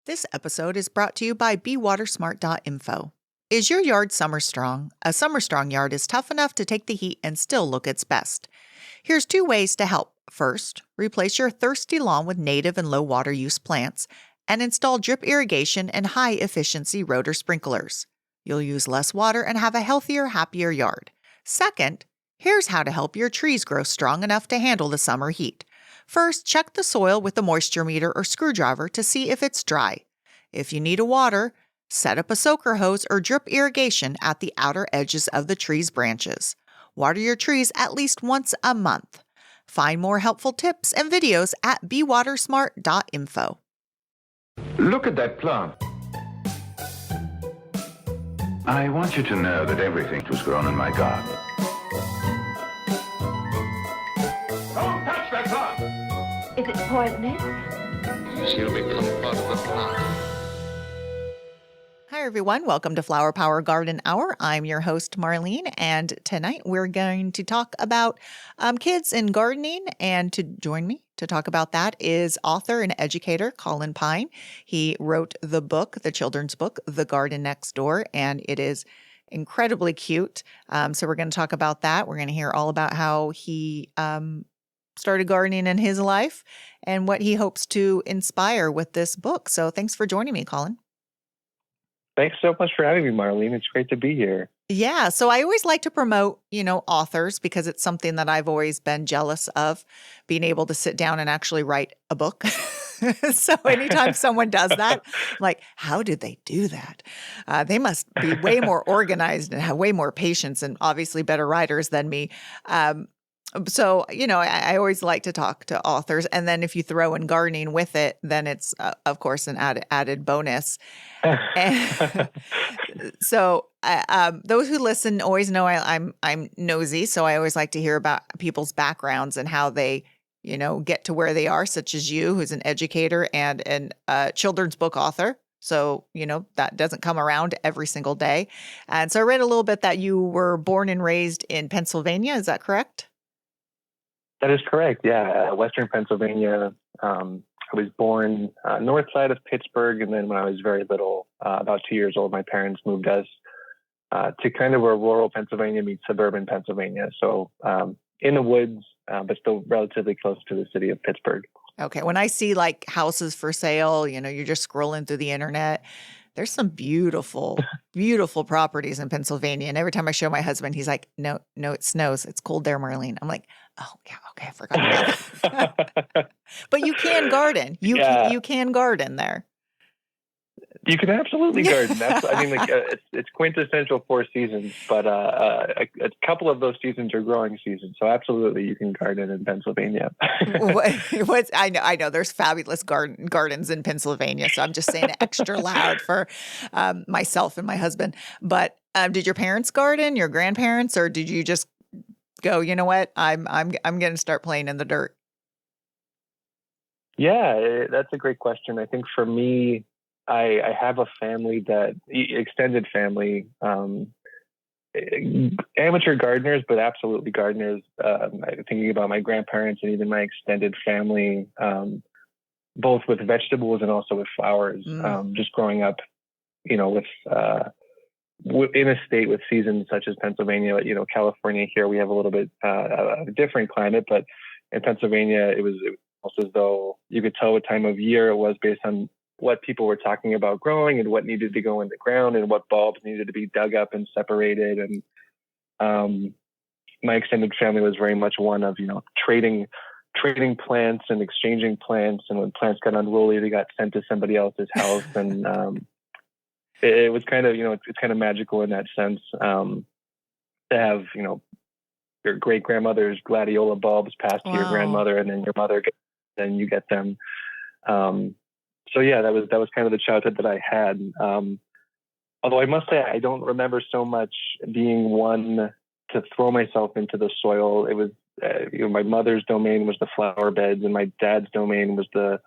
This episode is brought to you by bewatersmart.info. Is your yard summer strong? A summer strong yard is tough enough to take the heat and still look its best. Here's 2 ways to help. First, replace your thirsty lawn with native and low water use plants and install drip irrigation and high efficiency rotor sprinklers. You'll use less water and have a healthier, happier yard. Second, here's how to help your trees grow strong enough to handle the summer heat. First, check the soil with a moisture meter or screwdriver to see if it's dry. If you need a water, set up a soaker hose or drip irrigation at the outer edges of the tree's branches. Water your trees at least once a month. Find more helpful tips and videos at bewatersmart.info. Look at that plant. I want you to know that everything was grown in my garden. Don't touch that plant! Is it poisonous? She'll become part of the plant. Hi, everyone. Welcome to Flower Power Garden Hour. I'm your host, Marlene, and tonight we're going to talk about kids and gardening. And to join me to talk about that is author and educator Collin Pine. He wrote the book, the children's book, The Garden Next Door, and it is incredibly cute. So we're going to talk about that. We're going to hear all about how he started gardening in his life and what he hopes to inspire with this book. So thanks for joining me, Collin. Thanks so much for having me, Marlene. It's great to be here. Yeah. So I always like to promote, authors because it's something that I've always been jealous of, being able to sit down and actually write a book. So anytime someone does that, I'm like, how did they do that? They must be way more organized and have way more patience and obviously better writers than me. So, I always like to talk to authors. And then if you throw in gardening with it, then it's, of course, an added bonus. So those who listen always know I'm nosy. So I always like to hear about people's backgrounds and how they, get to where they are, such as you, who's an educator and a children's book author. So, that doesn't come around every single day. And so I read a little bit that you were born and raised in Pennsylvania. Is that correct? That is correct. Yeah. Western Pennsylvania. I was born north side of Pittsburgh. And then when I was very little, about 2 years old, my parents moved us to kind of where rural Pennsylvania meets suburban Pennsylvania. So in the woods, but still relatively close to the city of Pittsburgh. Okay. When I see like houses for sale, you're just scrolling through the internet. There's some beautiful, beautiful properties in Pennsylvania. And every time I show my husband, he's like, no, it snows. It's cold there, Marlene. I'm like, oh, yeah, okay, I forgot about that. But you can garden. You can garden there. You can absolutely garden. It's quintessential 4 seasons, but a couple of those seasons are growing seasons. So absolutely, you can garden in Pennsylvania. I know there's fabulous gardens in Pennsylvania. So I'm just saying it extra loud for myself and my husband. But did your parents garden, your grandparents, or did you just go, you know what, I'm going to start playing in the dirt? Yeah, that's a great question. I think for me, I have a family extended family, amateur gardeners, but absolutely gardeners. Thinking about my grandparents and even my extended family, both with vegetables and also with flowers. Just growing up, with in a state with seasons such as Pennsylvania, California here, we have a little bit of a different climate, but in Pennsylvania, it was almost as though you could tell what time of year it was based on what people were talking about growing and what needed to go in the ground and what bulbs needed to be dug up and separated. And my extended family was very much one of, trading plants and exchanging plants. And when plants got unruly, they got sent to somebody else's house. And it was kind of, it's kind of magical in that sense to have, your great grandmother's gladiola bulbs passed to your grandmother, and then your mother, then you get them. So yeah, that was kind of the childhood that I had. Although I must say, I don't remember so much being one to throw myself into the soil. It was, my mother's domain was the flower beds, and my dad's domain was the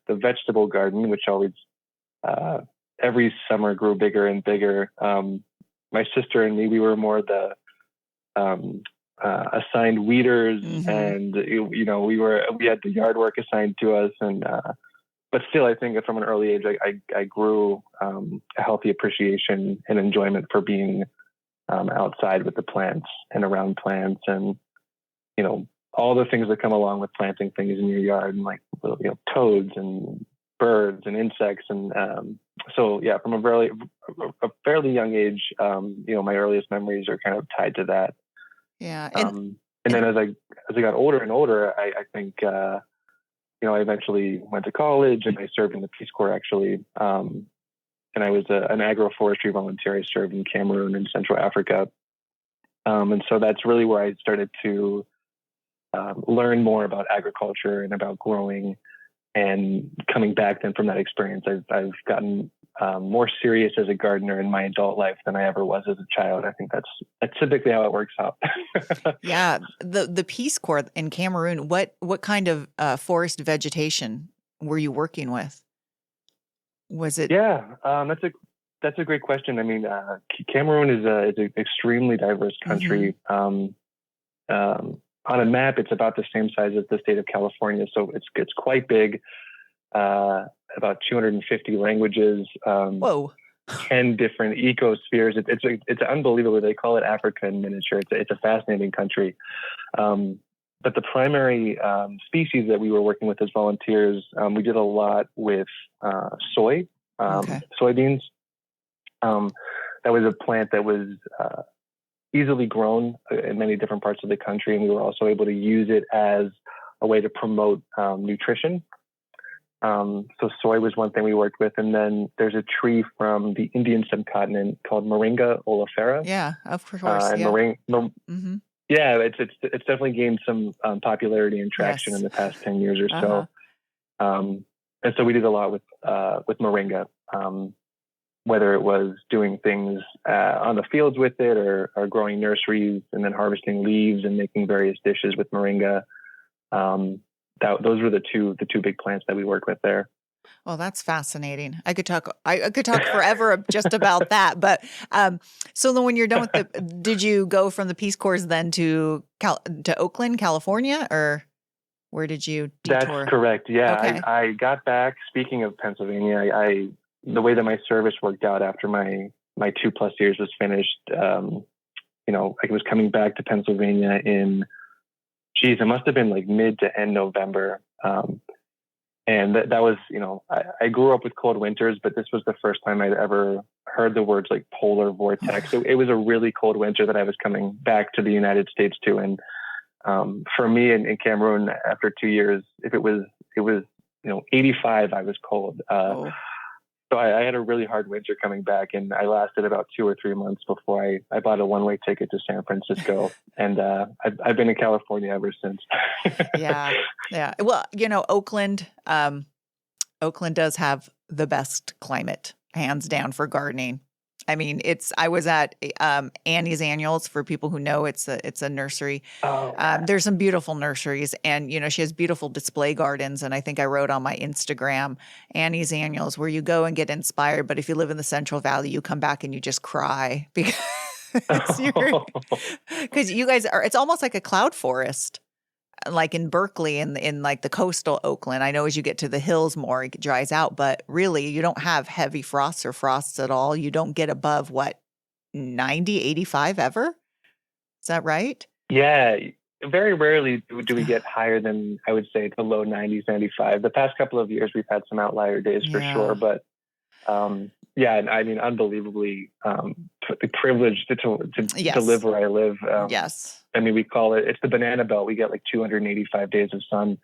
vegetable garden, which always every summer grew bigger and bigger. My sister and me, we were more the assigned weeders, and we had the yard work assigned to us, and but still, I think that from an early age, I grew a healthy appreciation and enjoyment for being outside with the plants and around plants, and all the things that come along with planting things in your yard, and like toads and birds and insects, and so yeah, from a fairly young age, my earliest memories are kind of tied to that. Yeah, and then as I got older and older, I think I eventually went to college and I served in the Peace Corps actually, and I was an agroforestry volunteer. I served in Cameroon and Central Africa, and so that's really where I started to learn more about agriculture and about growing. And coming back then from that experience, I've gotten more serious as a gardener in my adult life than I ever was as a child. I think that's typically how it works out. Yeah, the Peace Corps in Cameroon. What kind of forest vegetation were you working with? Was it? Yeah, that's a great question. I mean, Cameroon is an extremely diverse country. Mm-hmm. On a map, it's about the same size as the state of California, so it's quite big. About 250 languages. Whoa. 10 different ecospheres. It's unbelievable. They call it Africa in miniature. It's a fascinating country. But the primary species that we were working with as volunteers, we did a lot with soy, soybeans. That was a plant that was easily grown in many different parts of the country, and we were also able to use it as a way to promote nutrition. So soy was one thing we worked with, and then there's a tree from the Indian subcontinent called Moringa oleifera. Yeah, of course. Mm-hmm. Yeah, it's definitely gained some popularity and traction in the past 10 years or so. And so we did a lot with Moringa, whether it was doing things on the fields with it, or growing nurseries and then harvesting leaves and making various dishes with Moringa. Those were the two big plants that we worked with there. Well, that's fascinating. I could talk forever just about that. But so then, when you're done with did you go from the Peace Corps then to Oakland, California, or where did you detour? That's correct. Yeah, okay. I got back. Speaking of Pennsylvania, the way that my service worked out after my 2+ years was finished, I was coming back to Pennsylvania in, it must have been like mid to end November. And that was, I grew up with cold winters, but this was the first time I'd ever heard the words like polar vortex. It was a really cold winter that I was coming back to the United States to. And for me in Cameroon, after 2 years, if it was 85, I was cold. So I had a really hard winter coming back, and I lasted about 2 or 3 months before I bought a one-way ticket to San Francisco, and I've been in California ever since. Yeah. Well, Oakland does have the best climate, hands down, for gardening. I mean, I was at Annie's Annuals. For people who know, it's a nursery. There's some beautiful nurseries, and she has beautiful display gardens. And I think I wrote on my Instagram, Annie's Annuals, where you go and get inspired. But if you live in the Central Valley, you come back and you just cry because you guys are. It's almost like a cloud forest. Like in Berkeley and in like the coastal Oakland. I know as you get to the hills more, it dries out, but really you don't have heavy frosts or frosts at all. You don't get above 90, 85 ever? Is that right? Yeah. Very rarely do we get higher than, I would say, the low 90s, 95. The past couple of years, we've had some outlier days for sure, but I mean, unbelievably privileged to live where I live. Yes. I mean, it's the banana belt. We get like 285 days of sun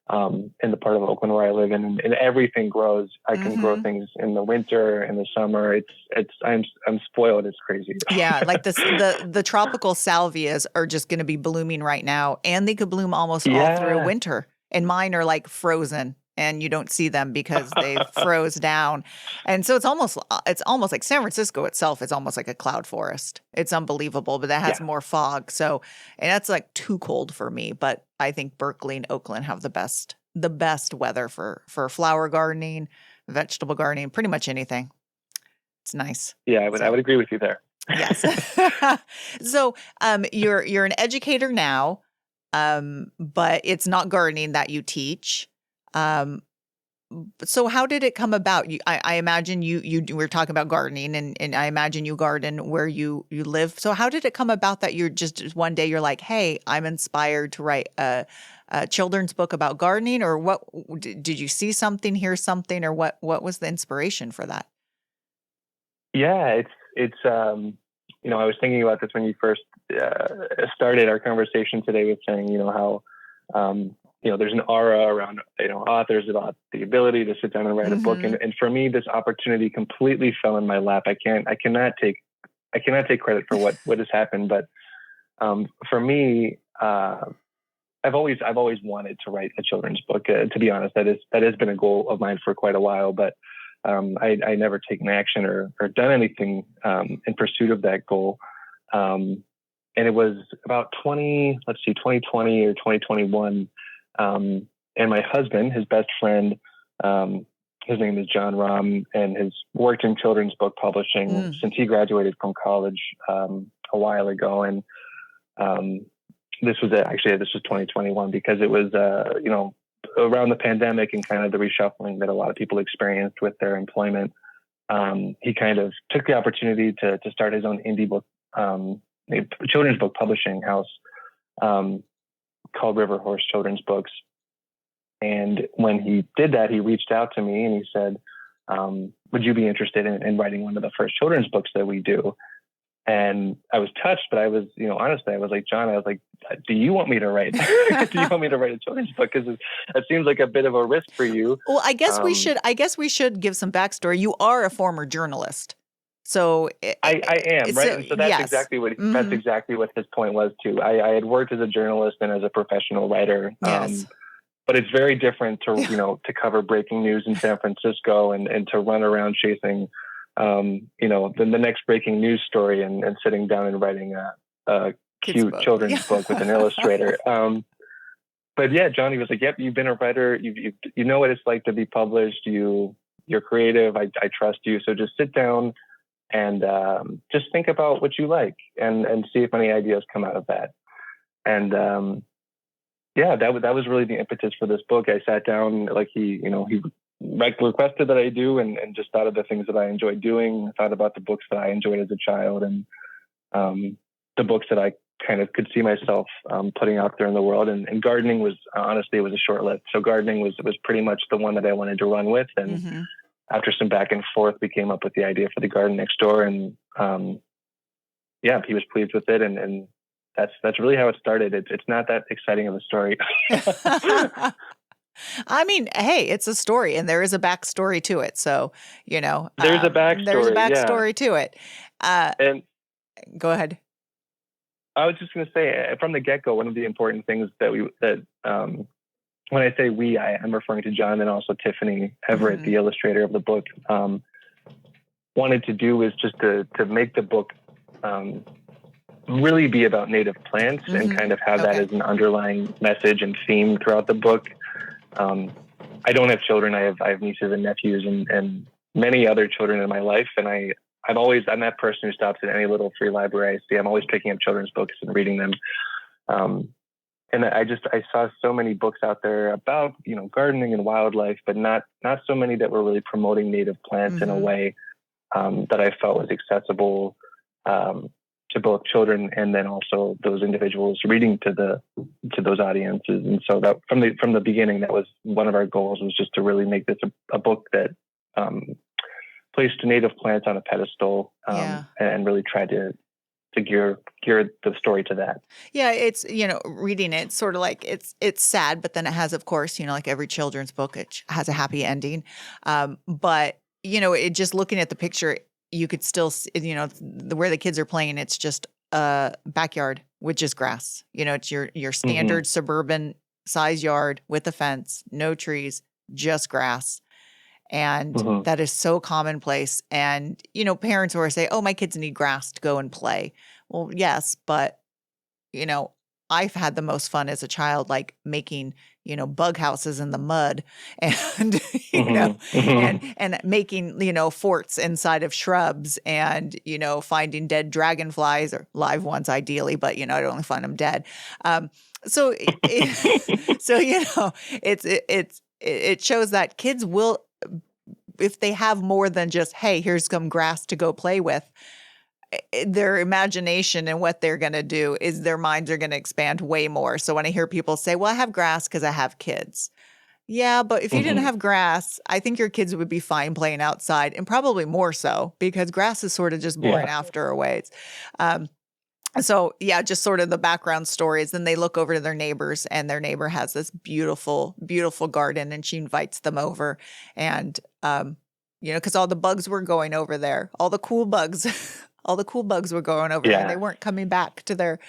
in the part of Oakland where I live in, and everything grows. I can grow things in the winter, in the summer. I'm spoiled. It's crazy. Yeah, like the tropical salvias are just going to be blooming right now, and they could bloom almost all through winter. And mine are like frozen, and you don't see them because they froze down. And so it's almost like San Francisco itself is almost like a cloud forest. It's unbelievable, but that has more fog. So, and that's like too cold for me. But I think Berkeley and Oakland have the best weather for flower gardening, vegetable gardening, pretty much anything. It's nice. Yeah, I would agree with you there. Yes. So you're an educator now, but it's not gardening that you teach. So how did it come about? I imagine you were talking about gardening, and I imagine you garden where you live. So how did it come about that you're just one day you're like, hey, I'm inspired to write a children's book about gardening, or what? Did you see something, hear something, or what was the inspiration for that? Yeah, it's I was thinking about this when you first started our conversation today with saying, how there's an aura around authors about the ability to sit down and write a book, and for me, this opportunity completely fell in my lap. I cannot take credit for what has happened, but for me, I've always wanted to write a children's book. To be honest, that has been a goal of mine for quite a while, but I never taken action or done anything in pursuit of that goal. And it was about 2020 or 2021. And my husband, his best friend, his name is John Rahm, and has worked in children's book publishing since he graduated from college a while ago. And this was 2021 because it was around the pandemic and kind of the reshuffling that a lot of people experienced with their employment. He kind of took the opportunity to start his own indie book, children's book publishing house called River Horse Children's Books. And when he did that, he reached out to me and he said, would you be interested in writing one of the first children's books that we do? And I was touched, but I was, honestly, I was like, John, do you want me to write? Do you want me to write a children's book? Because it seems like a bit of a risk for you. Well, I guess we should give some backstory. You are a former journalist. So I am, right? And so that's yes. exactly what that's exactly what his point was too. I had worked as a journalist and as a professional writer. Yes. But it's very different to, to cover breaking news in San Francisco and to run around chasing the next breaking news story and sitting down and writing a cute children's book with an illustrator. But yeah, Johnny was like, yep, you've been a writer. You know what it's like to be published. You're creative. I trust you. So just sit down and just think about what you like and see if any ideas come out of that. And that was really the impetus for this book. I sat down, like he requested that I do, and just thought of the things that I enjoyed doing. I thought about the books that I enjoyed as a child, and the books that I kind of could see myself putting out there in the world. And gardening was, honestly, it was a short list. So gardening was pretty much the one that I wanted to run with. And after some back and forth, we came up with the idea for the garden next door. And he was pleased with it. And that's really how it started. It's not that exciting of a story. I mean, hey, it's a story, and there is a backstory to it. So, there's a backstory. There's a backstory to it. And go ahead. I was just going to say, from the get-go, one of the important things that when I say we, I'm referring to John and also Tiffany Everett, the illustrator of the book, wanted to do is just to make the book really be about native plants and kind of have that as an underlying message and theme throughout the book. I don't have children. I have nieces and nephews and many other children in my life. And I'm that person who stops at any little free library I see. I'm always picking up children's books and reading them. And I saw so many books out there about, gardening and wildlife, but not so many that were really promoting native plants in a way that I felt was accessible to both children and then also those individuals reading to those audiences. And so that from the beginning, that was one of our goals, was just to really make this a book that placed native plants on a pedestal and really tried to gear the story to that. Yeah, it's, reading it, sort of like it's sad, but then it has, of course, like every children's book, it has a happy ending. But, it just looking at the picture, you could still see, where the kids are playing, it's just a backyard with just grass. It's your standard suburban size yard with a fence, no trees, just grass. And that is so commonplace. And, parents always say, oh, my kids need grass to go and play. Well, yes, but, I've had the most fun as a child, like making, bug houses in the mud and, and making, forts inside of shrubs and, finding dead dragonflies or live ones ideally, but, I'd only find them dead. So it's it shows that kids will, if they have more than just, hey, here's some grass to go play with, their imagination and what they're going to do is their minds are going to expand way more. So when I hear people say, well, I have grass because I have kids. Yeah, but if you didn't have grass, I think your kids would be fine playing outside, and probably more so because grass is sort of just boring after a ways. So yeah, just sort of the background stories. Then they look over to their neighbors, and their neighbor has this beautiful, beautiful garden, and she invites them over. And because all the bugs were going over there, all the cool bugs, all the cool bugs were going over there. And they weren't coming back to their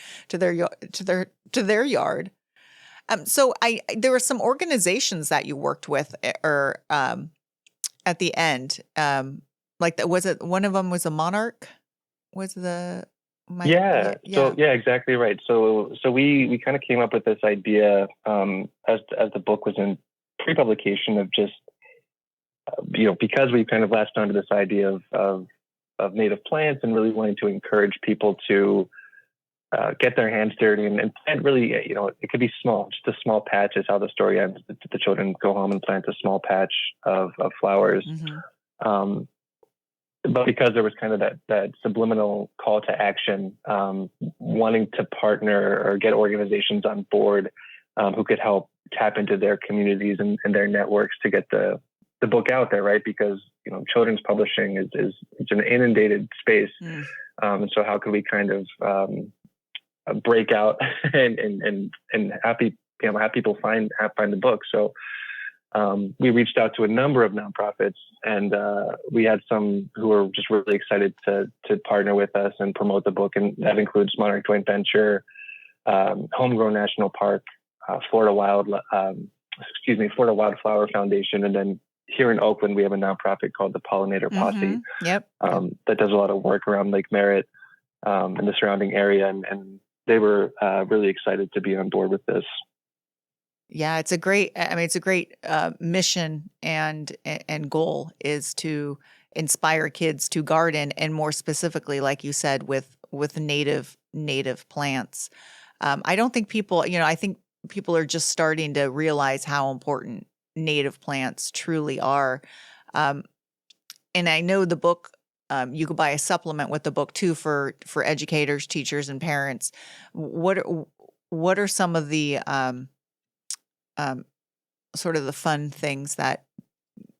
yard. So there were some organizations that you worked with, or at the end, was it one of them was a monarch? Was the So exactly right. So we kind of came up with this idea as the book was in pre-publication of just because we kind of latched onto this idea of native plants and really wanting to encourage people to get their hands dirty and plant really, it could be small, just a small patch is how the story ends. The children go home and plant a small patch of flowers. But because there was kind of that subliminal call to action, wanting to partner or get organizations on board who could help tap into their communities and their networks to get the book out there, right? Because, children's publishing is it's an inundated space. And so how can we kind of break out and have people find the book. So we reached out to a number of nonprofits, and we had some who were just really excited to partner with us and promote the book, and that includes Monarch Joint Venture, Homegrown National Park, Florida Wildflower Foundation, and then here in Oakland we have a nonprofit called the Pollinator Posse. That does a lot of work around Lake Merritt and the surrounding area, and they were really excited to be on board with this. Yeah, it's a great mission and goal is to inspire kids to garden, and more specifically, like you said, with native plants. I don't think people, I think people are just starting to realize how important native plants truly are. And I know the book, you could buy a supplement with the book too for educators, teachers, and parents. What are some of the sort of the fun things that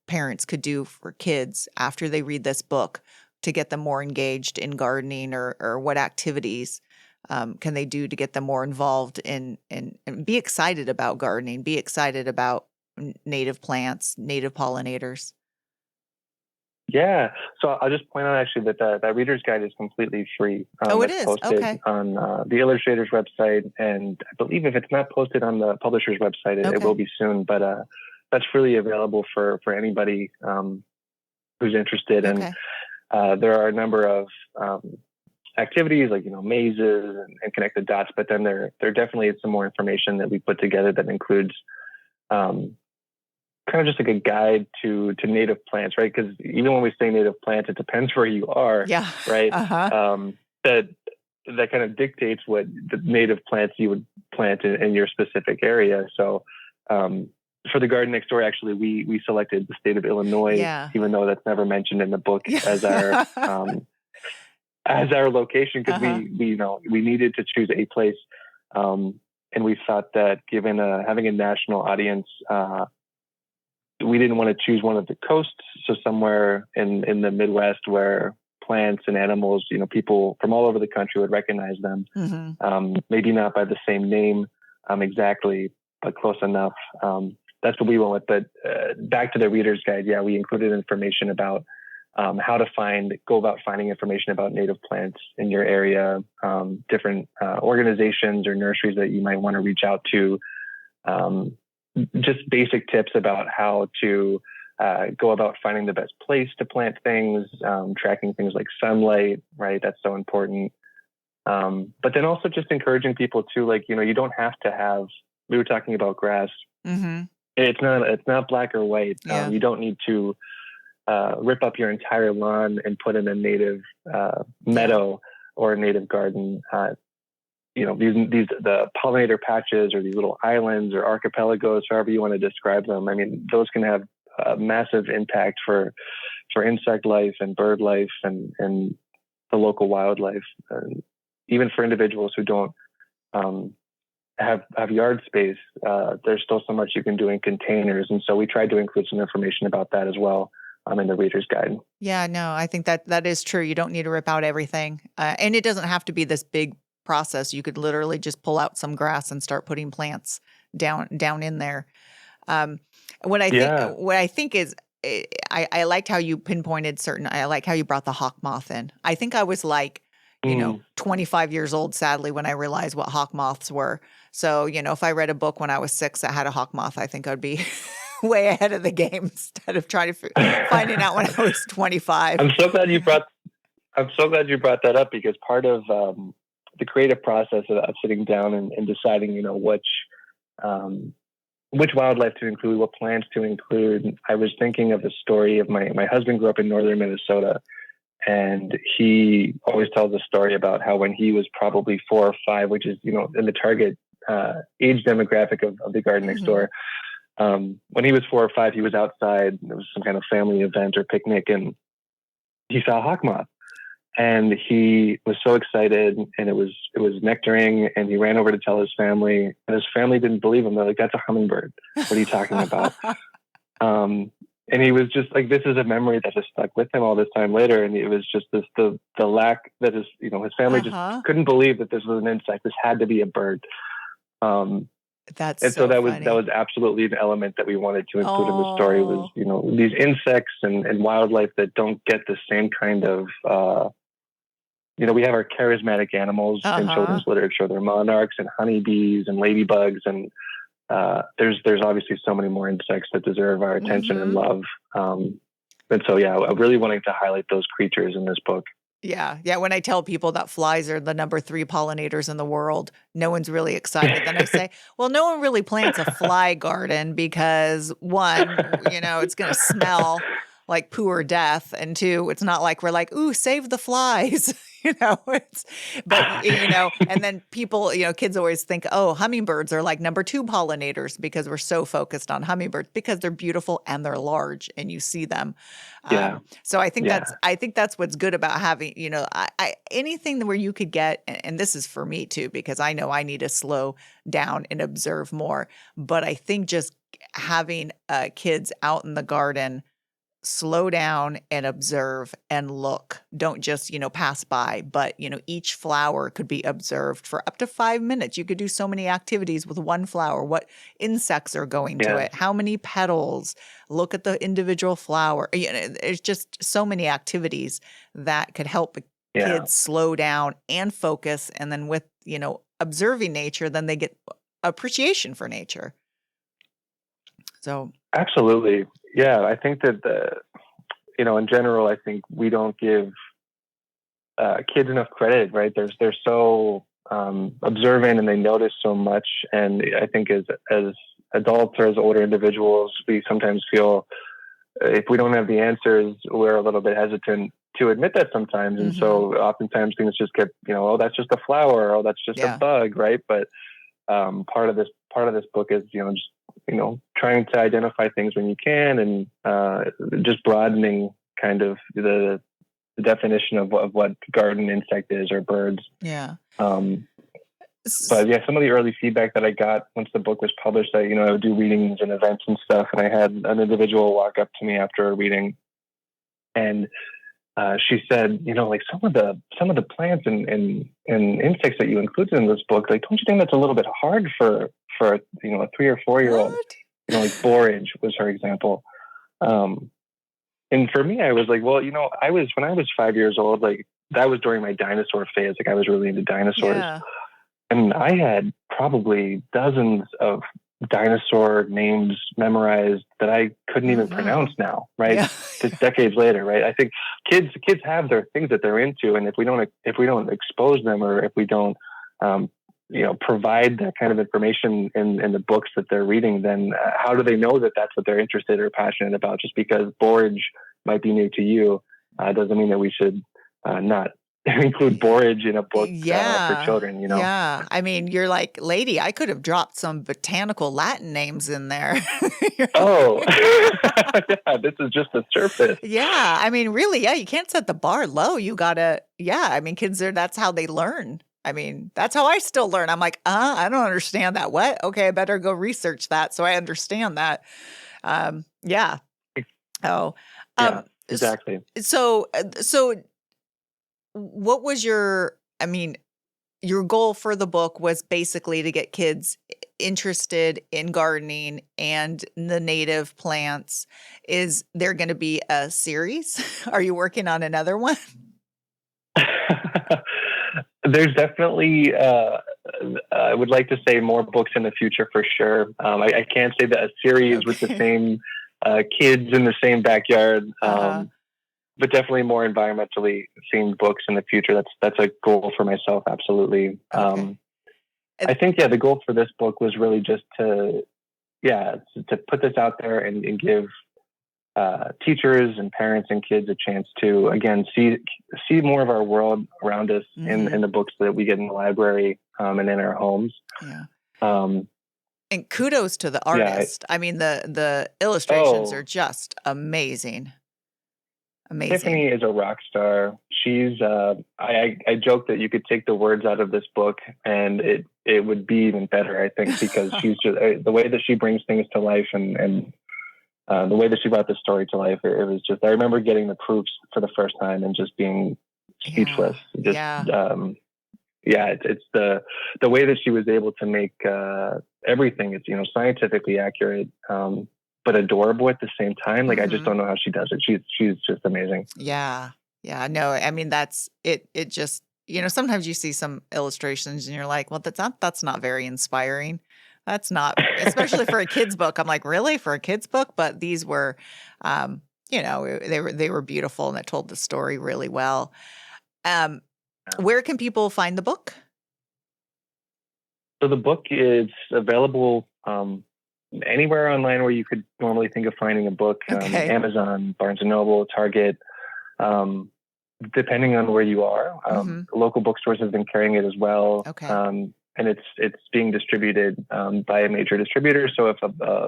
parents could do for kids after they read this book to get them more engaged in gardening, or what activities can they do to get them more involved in and be excited about gardening, be excited about native plants, native pollinators? Yeah. So I'll just point out actually that reader's guide is completely free. It is posted on the illustrator's website, and I believe if it's not posted on the publisher's website, it will be soon. But that's freely available for anybody who's interested. And there are a number of activities like mazes and connected dots. But then there definitely is some more information that we put together that includes kind of just like a guide to native plants, right? Because even when we say native plants, it depends where you are, right? That kind of dictates what the native plants you would plant in your specific area. So for the garden next door, actually, we selected the state of Illinois, even though that's never mentioned in the book as our location, because we needed to choose a place, and we thought that given having a national audience, we didn't want to choose one of the coasts, so somewhere in the Midwest where plants and animals, people from all over the country would recognize them. Maybe not by the same name exactly, but close enough. That's what we went with. But back to the reader's guide, we included information about how to go about finding information about native plants in your area, different organizations or nurseries that you might want to reach out to. Just basic tips about how to go about finding the best place to plant things, tracking things like sunlight, right? That's so important. But then also just encouraging people to, like, you don't have to have, we were talking about grass. It's not black or white. You don't need to rip up your entire lawn and put in a native meadow or a native garden. the pollinator patches or these little islands or archipelagos, however you want to describe them. I mean, those can have a massive impact for insect life and bird life and the local wildlife. And even for individuals who don't have yard space, there's still so much you can do in containers. And so we tried to include some information about that as well in the reader's guide. Yeah, no, I think that is true. You don't need to rip out everything. And it doesn't have to be this big process. You could literally just pull out some grass and start putting plants down in there. What I think is, I liked how you pinpointed I like how you brought the hawk moth in. I think I was like, 25 years old, sadly, when I realized what hawk moths were. So, if I read a book when I was 6 that had a hawk moth, I think I'd be way ahead of the game instead of trying to finding out when I was 25. I'm so glad you brought that up, because part of the creative process of sitting down and deciding, which wildlife to include, what plants to include, I was thinking of the story of my husband grew up in northern Minnesota, and he always tells a story about how when he was probably 4 or 5, which is, in the target age demographic of the garden next door, when he was 4 or 5, he was outside. There was some kind of family event or picnic, and he saw a hawk moth. And he was so excited, and it was nectaring, and he ran over to tell his family, and his family didn't believe him. They're like, "That's a hummingbird. What are you talking about?" And he was just like, this is a memory that has stuck with him all this time later. And it was just the lack that his family just couldn't believe that this was an insect. This had to be a bird. That's and so that was absolutely an element that we wanted to include in the story, was, these insects and wildlife that don't get the same kind of, we have our charismatic animals in children's literature. They're monarchs and honeybees and ladybugs. And there's obviously so many more insects that deserve our attention and love. And so, I'm really wanting to highlight those creatures in this book. Yeah. Yeah. When I tell people that flies are the number 3 pollinators in the world, no one's really excited. Then I say, well, no one really plants a fly garden because 1, it's going to smell like poo or death. And 2, it's not like we're like, ooh, save the flies. And then people, kids always think, oh, hummingbirds are like number 2 pollinators because we're so focused on hummingbirds because they're beautiful and they're large and you see them. So I think that's what's good about having, anything where you could get, and this is for me too, because I know I need to slow down and observe more. But I think just having kids out in the garden, slow down and observe and look. Don't just, pass by, but, each flower could be observed for up to 5 minutes. You could do so many activities with one flower. What insects are going to it? How many petals? Look at the individual flower. There's just so many activities that could help kids slow down and focus. And then with, observing nature, then they get appreciation for nature. So absolutely. Yeah, I think that in general, I think we don't give kids enough credit, right? They're so observant and they notice so much. And I think as adults or as older individuals, we sometimes feel if we don't have the answers, we're a little bit hesitant to admit that sometimes. And so oftentimes things just get, oh, that's just a flower, oh, that's just a bug, right? But part of this book is, just trying to identify things when you can, and just broadening kind of the definition of what garden insect is or birds. Yeah. But some of the early feedback that I got once the book was published, I would do readings and events and stuff, and I had an individual walk up to me after a reading, and she said, like some of the plants and insects that you included in this book, like, don't you think that's a little bit hard for a 3 or 4 year old? Like borage was her example. And for me, I was like, well, when I was 5 years old, like that was during my dinosaur phase. Like I was really into dinosaurs, and I had probably dozens of dinosaur names memorized that I couldn't even pronounce now, right? Just decades later, right? I think kids have their things that they're into, and if we don't expose them, or if we don't provide that kind of information in the books that they're reading, then how do they know that that's what they're interested or passionate about? Just because borage might be new to you doesn't mean that we should not include borage in a book for Yeah. children, Yeah. I mean, you're like, lady, I could have dropped some botanical Latin names in there. You're Oh, like- yeah, this is just the surface. yeah. I mean, really, yeah, you can't set the bar low. You gotta, yeah. I mean, kids are, that's how they learn. I mean, that's how I still learn. I'm like, I don't understand that. What? Okay, I better go research that so I understand that. Yeah. Oh, Yeah, s- exactly. so what was your, I mean, your goal for the book was basically to get kids interested in gardening and the native plants. Is there going to be a series? Are you working on another one? There's definitely, I would like to say more books in the future for sure. I can't say that a series with the Okay. same kids in the same backyard, Uh-huh. but definitely more environmentally themed books in the future. That's a goal for myself, absolutely. Okay. I think, yeah, the goal for this book was really just to put this out there and give teachers and parents and kids a chance to again see more of our world around us Mhm. in the books that we get in the library and in our homes. Yeah. Um, And kudos to the yeah. artist. I mean, the illustrations are just amazing. Amazing. Tiffany is a rock star. She's I joke that you could take the words out of this book and it would be even better, I think, because she's just the way that she brings things to life and the way that she brought the story to life. It was just, I remember getting the proofs for the first time and just being speechless. Yeah. It's the way that she was able to make everything. It's scientifically accurate, but adorable at the same time. Like I just don't know how she does it. She's just amazing. Yeah. Yeah. No, I mean that's it. It just sometimes you see some illustrations and you're like, well, that's not very inspiring. That's not, especially for a kid's book. I'm like, really, for a kid's book? But these were, they were beautiful and it told the story really well. Where can people find the book? So the book is available anywhere online where you could normally think of finding a book. Okay. Amazon, Barnes and Noble, Target. Depending on where you are, local bookstores have been carrying it as well. Okay. And it's being distributed by a major distributor. So if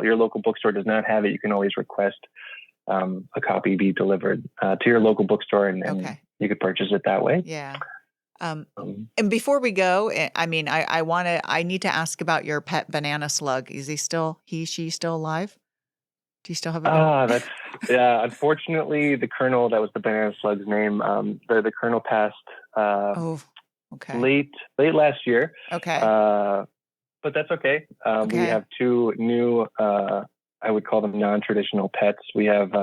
your local bookstore does not have it, you can always request a copy be delivered to your local bookstore, and you could purchase it that way. Yeah. And before we go, I mean, I need to ask about your pet banana slug. Is she still alive? Do you still have a unfortunately, the Colonel, that was the banana slug's name. The Colonel passed late last year. Okay. But that's okay. We have two new, I would call them non-traditional pets. We have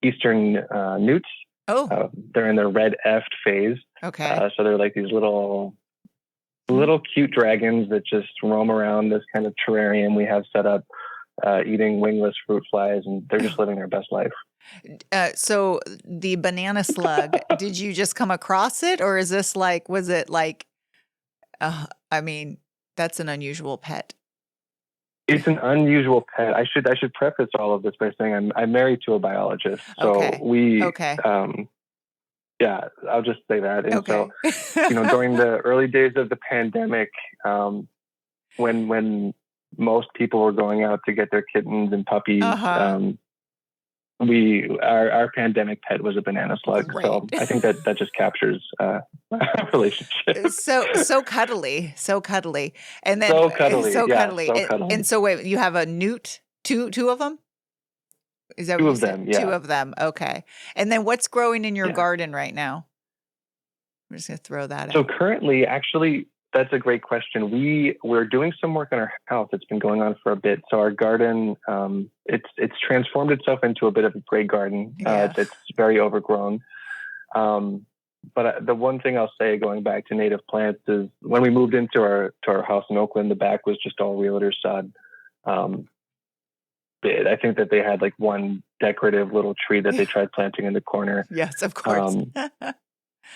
Eastern newts. Oh. They're in their red eft phase. Okay. So they're like these little cute dragons that just roam around this kind of terrarium we have set up, eating wingless fruit flies, and they're just living their best life. So the banana slug, did you just come across it, or was it like, I mean, that's an unusual pet. It's an unusual pet. I should preface all of this by saying I'm married to a biologist. So I'll just say that. And so, during the early days of the pandemic, when most people were going out to get their kittens and puppies, our pandemic pet was a banana slug. Great. So I think that just captures our relationship. So cuddly, and then so cuddly. And so wait, you have a newt, two of them? Is that two what of you said? them? Yeah. 2 of them. Okay. And then what's growing in your garden right now? I'm just gonna throw that out. So currently, actually, that's a great question. We're doing some work on our house. It's been going on for a bit. So our garden, it's transformed itself into a bit of a gray garden. It's very overgrown. But the one thing I'll say, going back to native plants, is when we moved into our house in Oakland, the back was just all realtor sod. I think that they had like one decorative little tree that they tried planting in the corner. Yes, of course.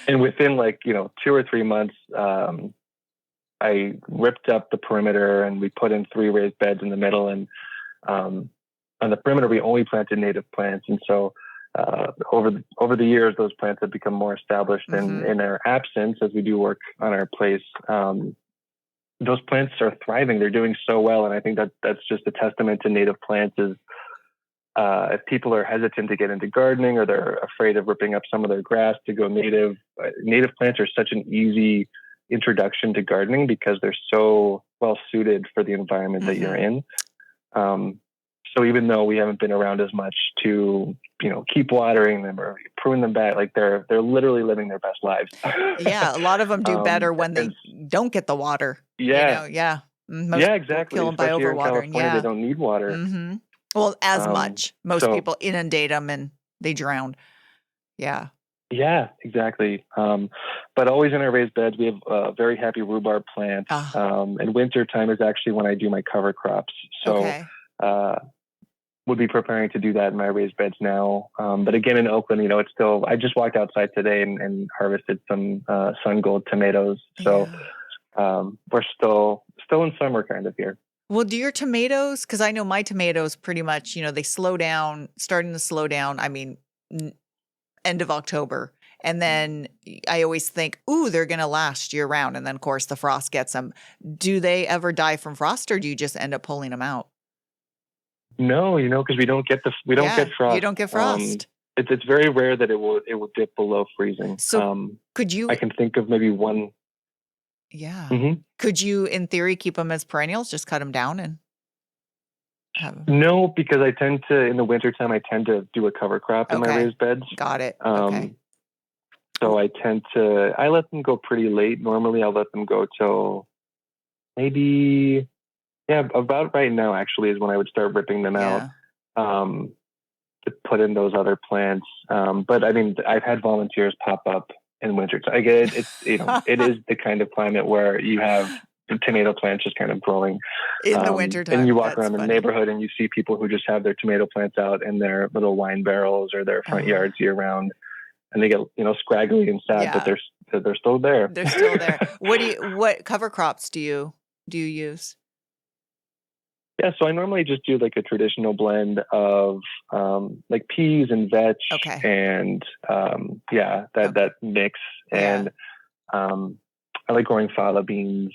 And within 2 or 3 months, I ripped up the perimeter and we put in 3 raised beds in the middle. And on the perimeter, we only planted native plants. And so over the years, those plants have become more established, and in our absence, as we do work on our place, those plants are thriving. They're doing so well, and I think that that's just a testament to native plants. Is if people are hesitant to get into gardening, or they're afraid of ripping up some of their grass to go native, native plants are such an easy introduction to gardening because they're so well suited for the environment that you're in. So even though we haven't been around as much to, keep watering them or prune them back, like they're literally living their best lives. Yeah, a lot of them do better when they don't get the water. Yeah. Most Exactly. kill them by Especially here in overwatering. California, they don't need water. Well, as much. Most so- people inundate them and they drown. Yeah. Yeah, exactly. But always in our raised beds, we have very happy rhubarb plants. And winter time is actually when I do my cover crops. So would be preparing to do that in my raised beds now. But again, in Oakland, it's still, I just walked outside today and harvested some sun gold tomatoes. So we're still in summer kind of here. Well, do your tomatoes, because I know my tomatoes pretty much, they slow down, starting to slow down. I mean, end of October. And then I always think, ooh, they're going to last year round. And then, of course, the frost gets them. Do they ever die from frost, or do you just end up pulling them out? No, because we don't get frost. You don't get frost. It's very rare that it will dip below freezing. So could you? I can think of maybe one. Yeah. Could you, in theory, keep them as perennials? Just cut them down and have them? No, because I tend to, in the wintertime, I tend to do a cover crop in my raised beds. Got it. Okay. So I let them go pretty late. Normally I'll let them go till maybe, about right now actually is when I would start ripping them out, to put in those other plants. But I mean, I've had volunteers pop up in winter. So I get it. It's, it is the kind of climate where you have the tomato plants just kind of growing in the wintertime. And you walk around the neighborhood and you see people who just have their tomato plants out in their little wine barrels or their front yards year round. And they get, scraggly and sad, but they're still there. They're still there. What cover crops do you use? Yeah, so I normally just do like a traditional blend of like peas and vetch and that mix. And I like growing fava beans.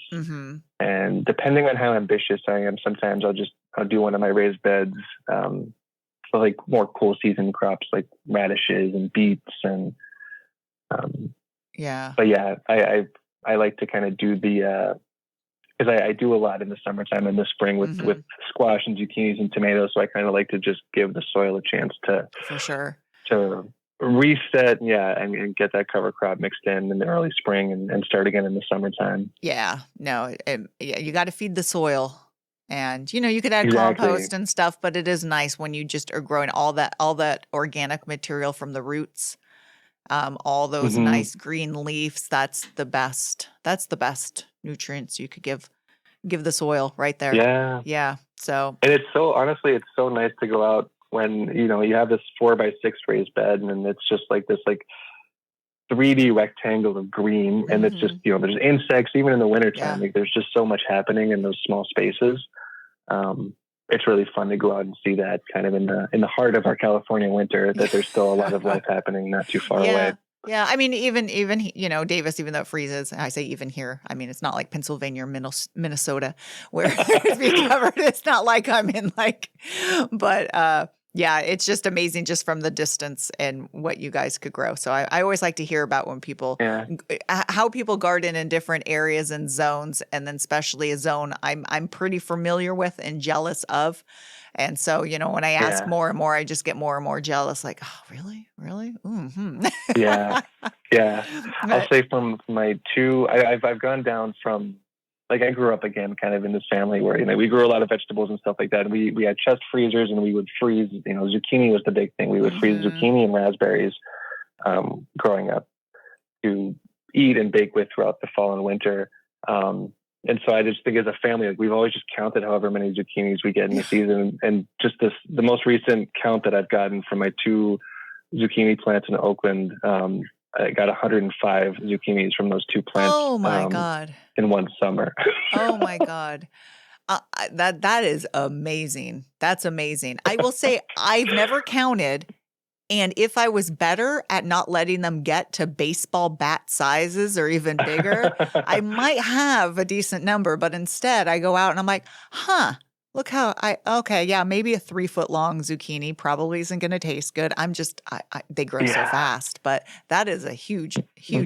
And depending on how ambitious I am, sometimes I'll do one of my raised beds. So like more cool season crops like radishes and beets and But yeah, I like to kind of do the because I do a lot in the summertime and the spring with squash and zucchinis and tomatoes. So I kind of like to just give the soil a chance to to reset, and get that cover crop mixed in the early spring and start again in the summertime. Yeah, no, you got to feed the soil. And, you could add compost and stuff, but it is nice when you just are growing all that organic material from the roots, all those nice green leaves. That's the best. That's the best nutrients you could give the soil right there. Yeah. So, and it's so nice to go out when, you have this 4x6 raised bed and it's just like this, 3D rectangle of green. And it's just, there's insects, even in the wintertime, like there's just so much happening in those small spaces. It's really fun to go out and see that kind of in the heart of our California winter, that there's still a lot of life happening not too far away. Yeah. I mean, even, Davis, even though it freezes, I say even here, I mean, it's not like Pennsylvania or Minnesota where it's being covered. It's not like I'm in but it's just amazing just from the distance and what you guys could grow. So I always like to hear about when people, how people garden in different areas and zones, and then especially a zone I'm pretty familiar with and jealous of. And so, when I ask more and more, I just get more and more jealous. Like, oh, really? Really? Yeah. I'll say from my two, I've gone down from, I grew up again kind of in this family where, we grew a lot of vegetables and stuff like that. And we had chest freezers and we would freeze, zucchini was the big thing. We would freeze zucchini and raspberries growing up to eat and bake with throughout the fall and winter. And so I just think as a family, we've always just counted however many zucchinis we get in the season. And just the most recent count that I've gotten from my 2 zucchini plants in Oakland, I got 105 zucchinis from those 2 plants. Oh my God. In one summer. Oh my God. That is amazing. That's amazing. I will say I've never counted And if I was better at not letting them get to baseball bat sizes or even bigger, I might have a decent number. But instead, I go out and I'm like, look how maybe a 3-foot long zucchini probably isn't going to taste good. They grow so fast, but that is a huge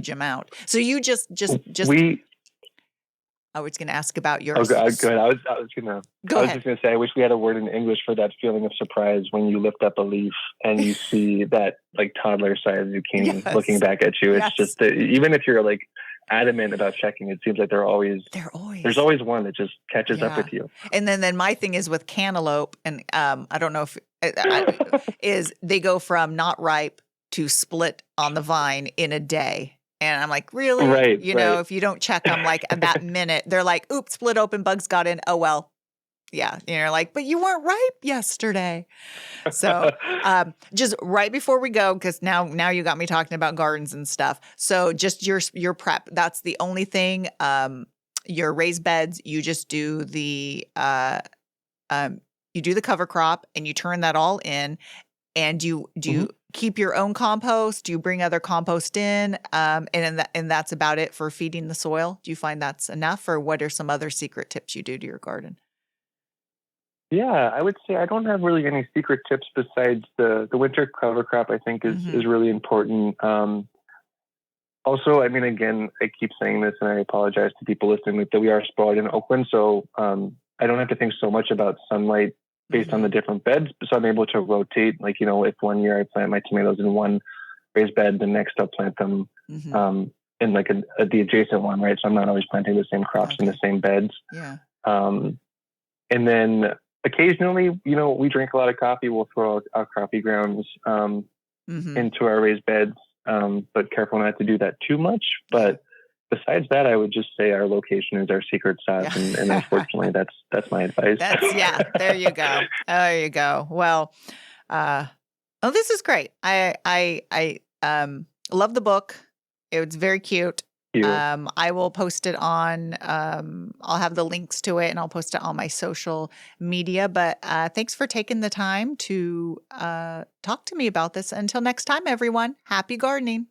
amount. So you just I was going to ask about yours. Oh, good. I was gonna. Go ahead. Just gonna say, I wish we had a word in English for that feeling of surprise when you lift up a leaf and you see that like toddler-sized zucchini looking back at you. It's just even if you're like adamant about checking, it seems like there's always one that just catches up with you. And then my thing is with cantaloupe, and I don't know if is they go from not ripe to split on the vine in a day. And I'm like, really? Right. know, if you don't check them like at that minute, they're like, oops, split open, bugs got in. Oh, well. Yeah. You're like, but you weren't ripe yesterday. So just right before we go, because now you got me talking about gardens and stuff. So just your prep, that's the only thing. Your raised beds, you just do the cover crop and you turn that all in. And do you keep your own compost? Do you bring other compost in? And that's about it for feeding the soil? Do you find that's enough? Or what are some other secret tips you do to your garden? Yeah, I would say I don't have really any secret tips besides the winter cover crop. I think is really important. Also, I mean, again, I keep saying this and I apologize to people listening that we are sprawled in Oakland. So I don't have to think so much about sunlight based on the different beds. So I'm able to rotate, like, if one year I plant my tomatoes in one raised bed, the next I'll plant them in like the adjacent one, right? So I'm not always planting the same crops in the same beds. Yeah. And then occasionally, we drink a lot of coffee. We'll throw our coffee grounds into our raised beds, but careful not to do that too much. But besides that, I would just say our location is our secret sauce, and unfortunately, that's my advice. There you go. There you go. Well, this is great. I love the book. It's very cute. I will post it on. I'll have the links to it, and I'll post it on my social media. But thanks for taking the time to talk to me about this. Until next time, everyone. Happy gardening.